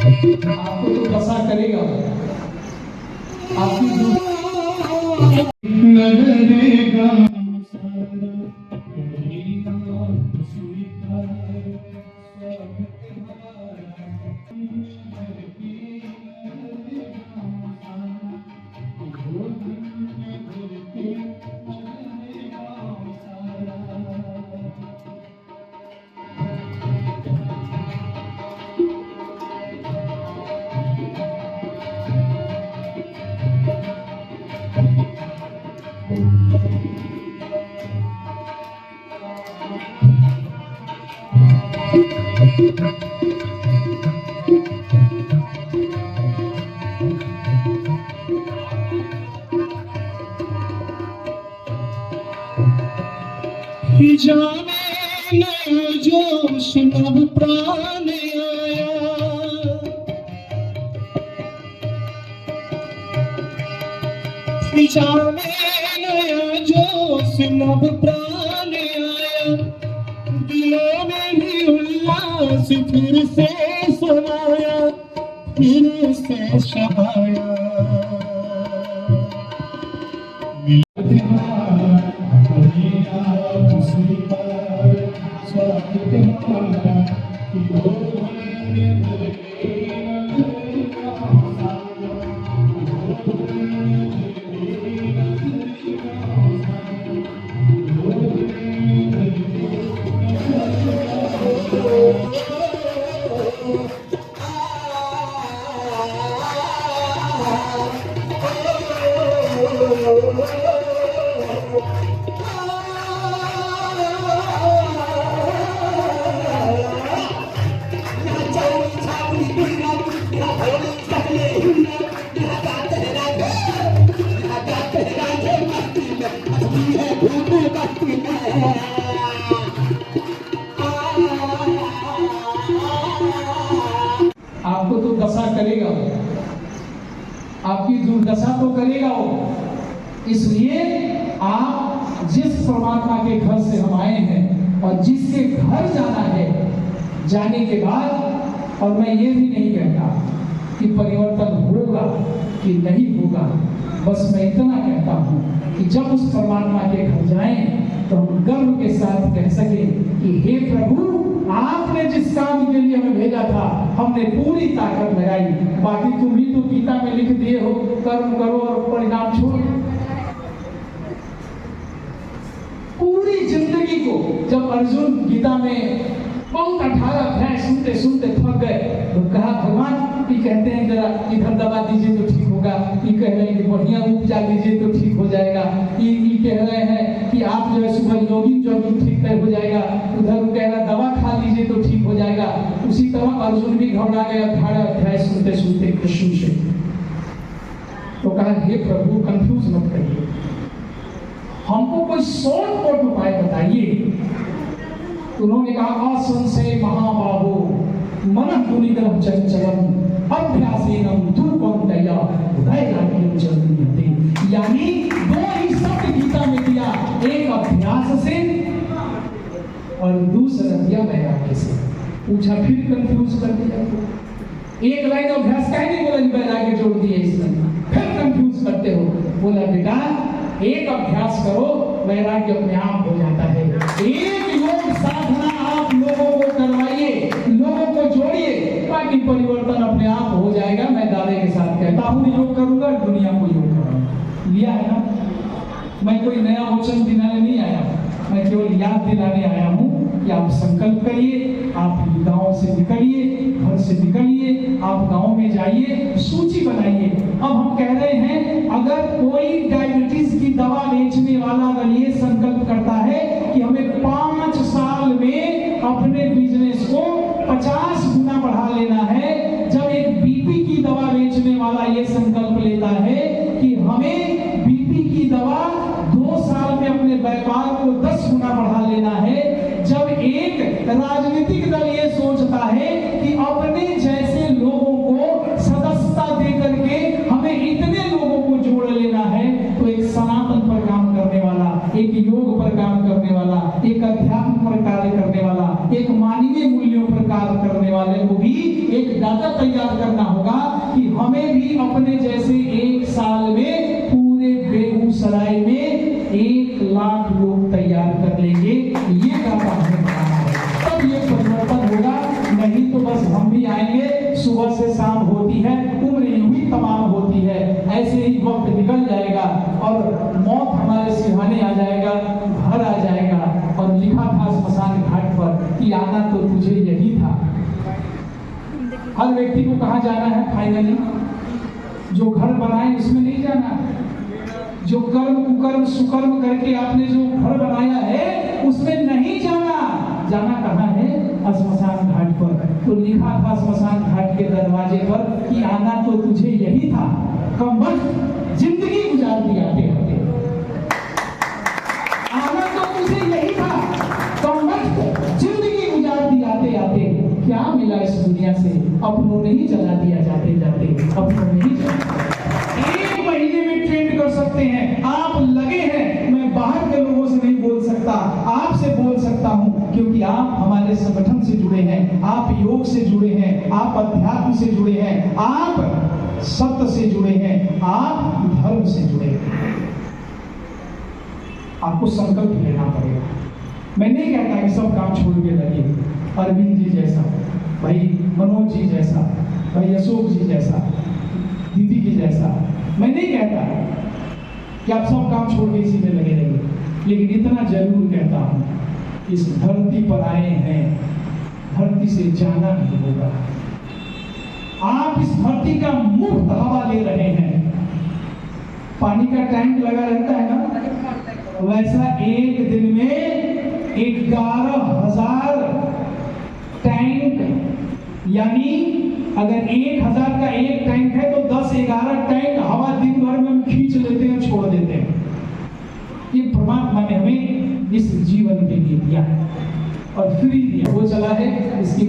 आपको तो दशा करेगा, आपकी नगरेगा जाने नया जोश नव प्राण आया, जाने नया जोश नव प्राण आया, दिलों में भी उल्लास फिर से समाया, फिर से शहाया। आपको तो दशा करेगा, आपकी दुर्दशा तो करेगा वो। इसलिए आप जिस परमात्मा के घर से हम आए हैं और जिसके घर जाना है, जाने के बाद, और मैं ये भी नहीं कहता कि परिवर्तन होगा कि नहीं होगा, बस मैं इतना कहता हूँ कि जब उस परमात्मा के घर जाएं तो हम गर्व के साथ कह सके कि हे प्रभु, आपने जिस काम के लिए हमें भेजा था हमने पूरी ताकत लगाई, बाकी तुम ही तो गीता में लिख दिए हो कर्म करो और परिणाम छोड़ो। पूरी जिंदगी को जब अर्जुन गीता में बहुत 18 अध्याय सुनते सुनते थक गए तो कहा भगवान ये कहते हैं जरा इधर दबा दीजिए तो ठीक होगा, ये कह रहे हैं कि बढ़िया उपचार दीजिए तो ठीक हो जाएगा, ये कह रहे हैं कि आप जो है सुबह जॉगिंग ठीक हो जाएगा, उधर कह रहा दवा खा लीजिए तो ठीक हो जाएगा। उसी तरह अर्जुन भी घबरा गया 18 अध्याय सुनते सुनते कृष्ण से। तो कहा हे प्रभु कंफ्यूज मत करिए, हमको कोई शॉर्टकट उपाय बताइए। उन्होंने कहा असंशय महाबाहो मनः गुणिग्रह चंचलम अभ्यासेनम धूपम दया वैराग्यम चलते। यानी दो ही शब्द गीता में दिया, एक अभ्यास से और दूसरा दिया वैराग्य से। पूछा फिर कंफ्यूज कर दिया, एक लाइन अभ्यास का नहीं बोला, वैराग्य जोड़ दिए इसमें, फिर कंफ्यूज करते हो। बोला बेटा एक अभ्यास करो, वैराग्य अपने आप हो जाता है। एक योग साधना आप लोगों को करवाइए, लोगों को जोड़िए, बाकी परिवर्तन अपने आप हो जाएगा। मैं दावे के साथ कहता हूँ योग करूंगा, दुनिया को योग करूंगा। लिया है ना, मैं कोई नया वचन दिलाने नहीं आया, मैं केवल याद दिलाने आया हूँ कि आप संकल्प करिए, आप गांव से निकलिए, घर से निकलिए, आप गांव में जाइए, सूची बनाइए। अब हम कह रहे हैं अगर कोई डायबिटीज की दवा बेचने वाला अगर ये संकल्प करता है कि हमें 5 साल में अपने बिजनेस को 50 गुना बढ़ा लेना है, जब एक बीपी की दवा बेचने वाला ये संकल्प लेता है कि हमें बीपी की दवा 2 साल में अपने व्यापार को 10 गुना बढ़ा लेना है, जब एक राजनीतिक दल ये सोचता है कि अपने जैसे लोगों को सदस्यता दे करके हमें इतने लोगों को जोड़ लेना है, तो एक सनातन पर काम करने वाला, एक योग पर काम करने वाला, एक अध्यात्म पर कार्य करने वाला, एक मानवीय मूल्यों पर कार्य तैयार करने वाले को भी एक डाटा तैयार करना होगा कि हमें भी अपने जैसे एक साल में पूरे बेगूसराय में 1 लाख लोग तैयार कर लेंगे। ये डाटा हमें बनाना है, तब ये परिवर्तन होगा। नहीं तो बस हम भी आएंगे, सुबह से शाम होती है, उम्र यूं ही तमाम होती है, ऐसे ही वक्त निकल जाएगा और मौत हमारे सिरहाने आ जाएगा, घर आ जाएगा और लिखा था स्मशान घाट पर कि आना तो तुझे यही था। हर व्यक्ति को कहाँ जाना है? फाइनली जो घर बनाए उसमें नहीं जाना, जो कर्म कुकर्म सुकर्म करके आपने जो घर बनाया है उसमें नहीं जाना। जाना कहाँ है? स्मशान घाट पर। तो लिखा था स्मशान घाट के दरवाजे पर कि आना तो तुझे यही था, कमबख्त जिंदगी गुजार दी आते आते। आना तो तुझे यही था, कमबख्त जिंदगी गुजार दी आते आते। क्या मिला इस दुनिया से? अपनों ने ही जला दिया जाते जाते, अपनों ने ही जला। 1 महीने में ट्रेंड कर सकते हैं, आप लगे हैं। मैं बाहर के लोगों से नहीं बोल सकता, आपसे बोल सकता हूं, क्योंकि आप हमारे संगठन से जुड़े हैं, आप योग से जुड़े हैं, आप अध्यात्म से जुड़े हैं, आप सत्य से जुड़े हैं, आप धर्म से जुड़े हैं। आपको संकल्प लेना पड़ेगा। मैं नहीं कहता कि सब काम छोड़ के लगे, अरविंद जी जैसा, भाई मनोज जी जैसा, भाई अशोक जी जैसा, दीदी जी जैसा। मैं नहीं कहता कि आप सब काम छोड़ के इसी में लगे रहिए, लेकिन इतना जरूर कहता हूं, इस धरती पर आए हैं, धरती से जाना नहीं होगा। आप इस धरती का मुफ्त हवा ले रहे हैं। पानी का टैंक लगा रहता है ना, वैसा एक दिन में 11,000 टैंक, यानी अगर 1,000 का एक टैंक है तो 10-11 टैंक हवा दिन भर में हम खींच लेते हैं, छोड़ देते हैं। ये परमात्मा ने हमें इस जीवन के लिए दिया और फ्री दिया। वो चला है, इसकी